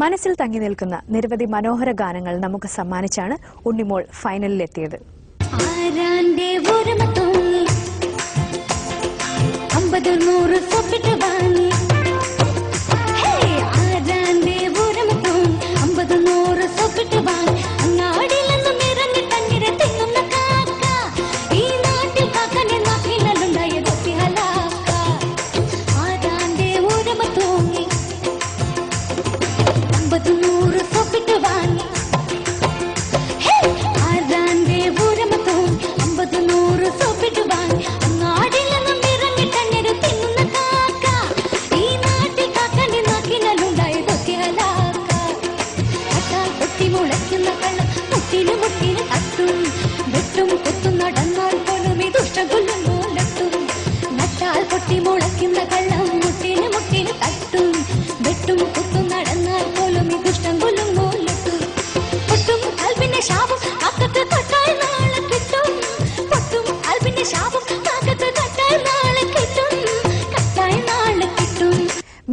മനസ്സിൽ തങ്ങി നിൽക്കുന്ന നിരവധി മനോഹര ഗാനങ്ങൾ നമുക്ക് സമ്മാനിച്ചാണ് ഉണ്ണിമോൾ ഫൈനലിലെത്തിയത്.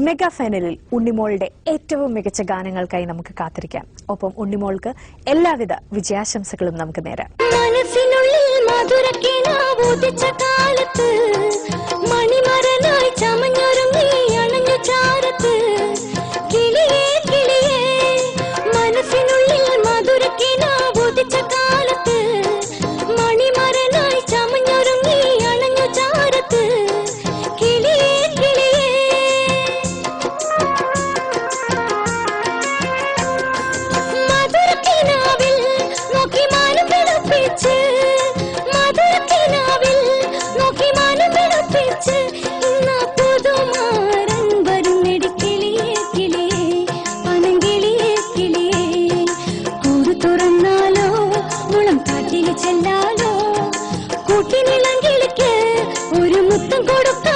മെഗാ ഫൈനലിൽ ഉണ്ണിമോളുടെ ഏറ്റവും മികച്ച ഗാനങ്ങൾക്കായി നമുക്ക് കാത്തിരിക്കാം. ഒപ്പം ഉണ്ണിമോൾക്ക് എല്ലാവിധ വിജയാശംസകളും നമുക്ക് നേരാം. മനസ്സിനുള്ളിൽ മധുരക്കിനാവുദിച്ച കാലത്ത് മണിമരനായി ചമഞ്ഞൊരുങ്ങി അണഞ്ഞു ചാരത്ത് കിളിയേ കിളിയേ മനസ്സിനുള്ളിൽ മധുരക്കിനാവുദിച്ച കാലത്ത് മണിമരനായി ചമഞ്ഞൊരുങ്ങി അണഞ്ഞു ചാരത്ത് കിളിയേ കിളിയേ മധുരക്കിനാവിൽ നോക്കി മാനം പിടിപ്പിച്ച് മധുരക്കിനാവിൽ നോക്കി മാനം പിടിപ്പിച്ച് ഇന്ന പുതുമാരൻ വരുന്നെടി കിളിയേ കിളിയേ പനങ്കിളിയേ കിളിയേ കൂട് തുറന്നാലോ മുളം കാട്ടിൽ ചെല്ലാലോ കൂട്ടിനിളങ്കിളിക്ക് ഒരു മുത്തം കൊടുക്ക